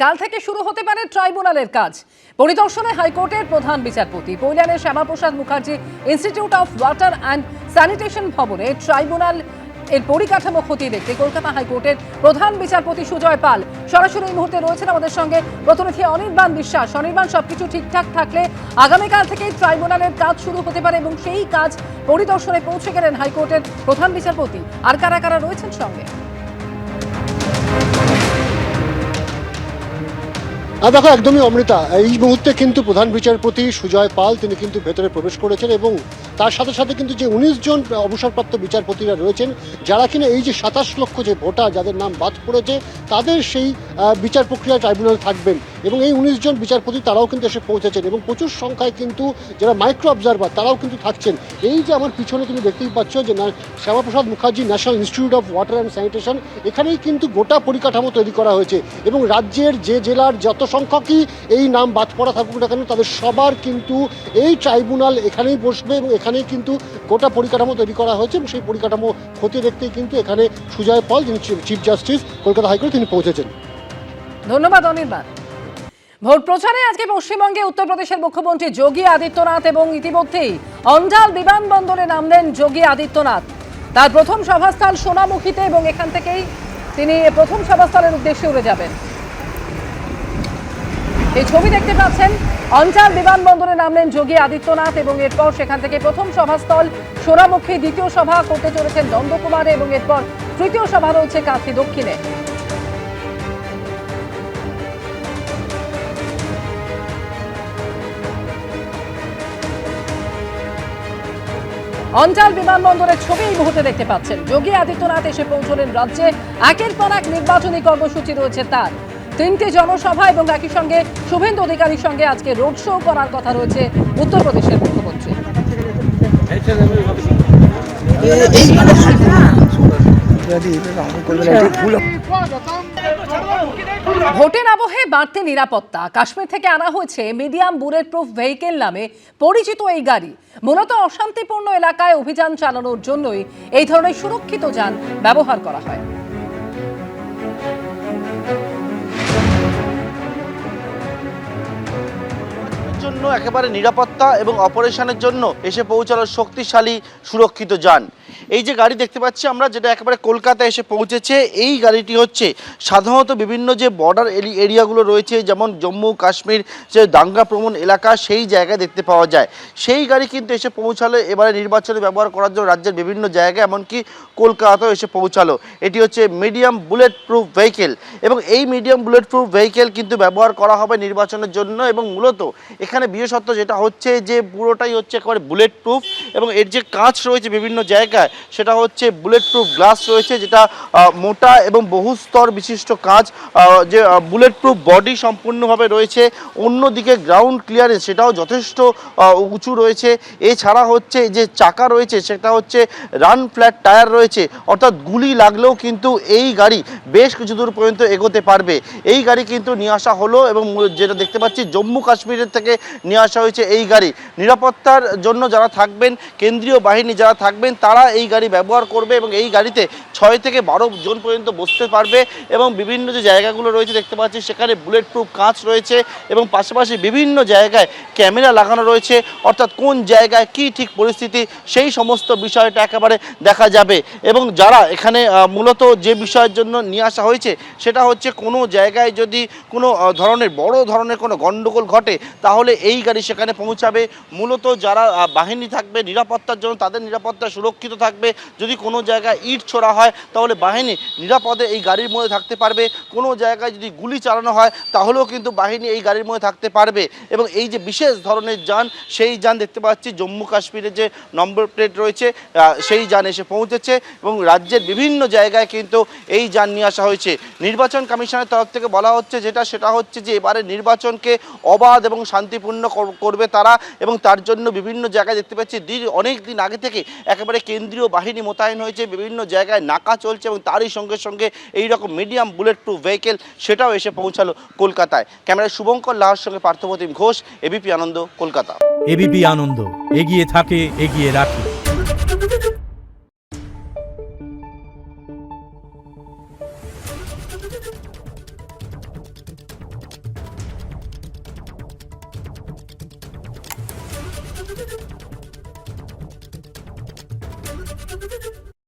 কাল থেকে শুরু হতে পারে ট্রাইব্যুনালের কাজ। পরিদর্শনে হাইকোর্টের প্রধান বিচারপতি কৈলানের Shyama Prasad Mukherjee institute of water and sanitation ভবনে ট্রাইব্যুনাল এর পরিকাঠামো খতিয়ে দেখতে কলকাতা হাইকোর্টের প্রধান বিচারপতি সুজয় পাল সরাসরি এই মুহূর্তে রয়েছেন আমাদের সঙ্গে। প্রতিনিধি অনির্বাণ বিশ্বাস। অনির্বাণ, সবকিছু ঠিকঠাক থাকলে আগামীকাল থেকেই ট্রাইব্যুনালের কাজ শুরু হতে পারে এবং সেই কাজ পরিদর্শনে পৌঁছে গেলেন হাইকোর্টের প্রধান বিচারপতি। আর কারা কারা রয়েছেন সঙ্গে? দেখো, একদমই অমৃতা, এই মুহূর্তে কিন্তু প্রধান বিচারপতি সুজয় পাল তিনি কিন্তু ভেতরে প্রবেশ করেছেন এবং তার সাথে সাথে কিন্তু যে ১৯ জন অবসরপ্রাপ্ত বিচারপতিরা রয়েছেন, যারা কিনা এই যে ২৭ লক্ষ যে ভোটার যাদের নাম বাদ পড়েছে তাদের সেই বিচার প্রক্রিয়া ট্রাইব্যুনাল থাকবেন এবং এই ১৯ জন বিচারপতি তারাও কিন্তু এসে পৌঁছেছেন এবং প্রচুর সংখ্যায় কিন্তু যারা মাইক্রো অবজারভার তারাও কিন্তু থাকছেন। এই যে আমার পিছনে তুমি দেখতেই পাচ্ছ যে Shyamaprasad Mukherjee national institute of water and sanitation, এখানেই কিন্তু গোটা পরিকাঠামো তৈরি করা হয়েছে এবং রাজ্যের যে জেলার যত সংখ্যকই এই নাম বাদ পড়া থাকুক না কেন তাদের সবার কিন্তু এই ট্রাইব্যুনাল এখানেই বসবে এবং এখানেই কিন্তু গোটা পরিকাঠামো তৈরি করা হয়েছে এবং সেই পরিকাঠামো খতিয়ে দেখতেই কিন্তু এখানে সুজয় পাল, যিনি চিফ জাস্টিস কলকাতা হাইকোর্ট, তিনি পৌঁছেছেন। ধন্যবাদ অনির্বাণ। ভোট প্রচারে আজকে পশ্চিমবঙ্গে উত্তরপ্রদেশের মুখ্যমন্ত্রী যোগী আদিত্যনাথ এবং ইতিমধ্যেই অন্ডাল বিমানবন্দরে নামলেন যোগী আদিত্যনাথ। তার প্রথম সভাস্থল সোনামুখীতে এবং এখান থেকেই তিনি প্রথম সভাস্থলের উদ্দেশ্যে উড়ে যাবেন। এই ছবি দেখতে পাচ্ছেন, অঞ্চল বিমানবন্দরে নামলেন যোগী আদিত্যনাথ এবং এরপর সেখান থেকে প্রথম সভাস্থল সোনামুখী, দ্বিতীয় সভা করতে চলেছেন নন্দকুমারে এবং এরপর তৃতীয় সভা রয়েছে কাঁথি দক্ষিণে। অঞ্চল বিমানবন্দরের ছবি এই মুহূর্তে দেখতে পাচ্ছেন। যোগী আদিত্যনাথ এসে পৌঁছলেন রাজ্যে। একের পর এক নির্বাচনী কর্মসূচি রয়েছে তার। ৩টে জনসভা এবং একই সঙ্গে শুভেন্দু অধিকারীর সঙ্গে আজকে রোড শো করার কথা রয়েছে উত্তরপ্রদেশের মুখ্যমন্ত্রী। ভোটের আবহে বাড়তি নিরাপত্তা। কাশ্মীর থেকে আনা হয়েছে মিডিয়াম বুলেট প্রুফ ভেহিকেল নামে পরিচিত এই গাড়ি। মূলত অশান্তিপূর্ণ এলাকায় অভিযান চালানোর জন্যই এই ধরনের সুরক্ষিত যান ব্যবহার করা হয়। জন্য একেবারে নিরাপত্তা এবং অপারেশনের জন্য এসে পৌঁছালো শক্তিশালী সুরক্ষিত যান। এই যে গাড়ি দেখতে পাচ্ছি আমরা, যেটা একেবারে কলকাতায় এসে পৌঁছেছে, এই গাড়িটি হচ্ছে সাধারণত বিভিন্ন যে বর্ডার এরিয়াগুলো রয়েছে, যেমন জম্মু কাশ্মীর যে দাঙ্গা প্রবণ এলাকা, সেই জায়গায় দেখতে পাওয়া যায়। সেই গাড়ি কিন্তু এসে পৌঁছালো এবারে নির্বাচনে ব্যবহার করার জন্য রাজ্যের বিভিন্ন জায়গায়, এমনকি কলকাতাও এসে পৌঁছালো। এটি হচ্ছে মিডিয়াম বুলেট প্রুফ ভেহিকেল এবং এই মিডিয়াম বুলেট প্রুফ ভেহিকেল কিন্তু ব্যবহার করা হবে নির্বাচনের জন্য। এবং মূলত এখানে বিশেষত্ব যেটা হচ্ছে যে পুরোটাই হচ্ছে একেবারে বুলেট প্রুফ এবং এর যে কাঁচ রয়েছে বিভিন্ন জায়গায় সেটা হচ্ছে বুলেট প্রুফ গ্লাস রয়েছে, যেটা মোটা এবং বহু স্তর বিশিষ্ট কাঁচ, যে বুলেট প্রুফ বডি সম্পূর্ণভাবে রয়েছে। অন্যদিকে গ্রাউন্ড ক্লিয়ারেন্স সেটাও যথেষ্ট উঁচু রয়েছে। এছাড়া হচ্ছে যে চাকা রয়েছে সেটা হচ্ছে রান ফ্ল্যাট টায়ার রয়েছে, অর্থাৎ গুলি লাগলেও কিন্তু এই গাড়ি বেশ কিছু দূর পর্যন্ত এগোতে পারবে। এই গাড়ি কিন্তু নিয়ে আসা হলো এবং যেটা দেখতে পাচ্ছি জম্মু কাশ্মীরের থেকে নিয়ে আসা হয়েছে এই গাড়ি। নিরাপত্তার জন্য যারা থাকবেন, কেন্দ্রীয় বাহিনী যারা থাকবেন, তারা এই গাড়ি ব্যবহার করবে এবং এই গাড়িতে ৬ থেকে ১২ জন পর্যন্ত বসতে পারবে এবং বিভিন্ন যে জায়গাগুলো রয়েছে দেখতে পাচ্ছি সেখানে বুলেট প্রুফ কাঁচ রয়েছে এবং পাশাপাশি বিভিন্ন জায়গায় ক্যামেরা লাগানো রয়েছে, অর্থাৎ কোন জায়গায় কি ঠিক পরিস্থিতি সেই সমস্ত বিষয়টা একেবারে দেখা যাবে। এবং যারা এখানে মূলত যে বিষয়ের জন্য নিয়ে আসা হয়েছে সেটা হচ্ছে কোনো জায়গায় যদি কোনো ধরনের বড় ধরনের কোনো গণ্ডগোল ঘটে তাহলে এই গাড়ি সেখানে পৌঁছাবে। মূলত যারা বাহিনী থাকবে নিরাপত্তার জন্য তাদের নিরাপত্তা সুরক্ষিত থাকবে। যদি কোনো জায়গায় ইট ছোড়া হয় তাহলে বাহিনী নিরাপদে এই গাড়ির মধ্যে থাকতে পারবে। কোনো জায়গায় যদি গুলি চালানো হয় তাহলেও কিন্তু বাহিনী এই গাড়ির মধ্যে থাকতে পারবে। এবং এই যে বিশেষ ধরনের যান, সেই যান দেখতে পাচ্ছি জম্মু কাশ্মীরের যে নম্বর প্লেট রয়েছে সেই যান এসে পৌঁছেছে এবং রাজ্যের বিভিন্ন জায়গায় কিন্তু এই যান নিয়ে আসা হয়েছে। নির্বাচন কমিশনের তরফ থেকে বলা হচ্ছে সেটা হচ্ছে যে এবারে নির্বাচনকে অবাধ এবং শান্তিপূর্ণ করবে তারা এবং তার জন্য বিভিন্ন জায়গায় দেখতে পাচ্ছি অনেক দিন আগে থেকে একেবারে কেন্দ্রীয় বাহিনী মোতায়েন হয়েছে, বিভিন্ন জায়গায় নাকা চলছে এবং তারই সঙ্গে সঙ্গে এই রকম মিডিয়াম বুলেট প্রুফ ভেহিকেল সেটাও এসে পৌঁছালো কলকাতায়। ক্যামেরায় শুভঙ্কর লাহার সঙ্গে পার্থপ্রতিম ঘোষ, এবিপি আনন্দ, কলকাতা। এবিপি আনন্দ, এগিয়ে থাকে, এগিয়ে রাখে। দেখুন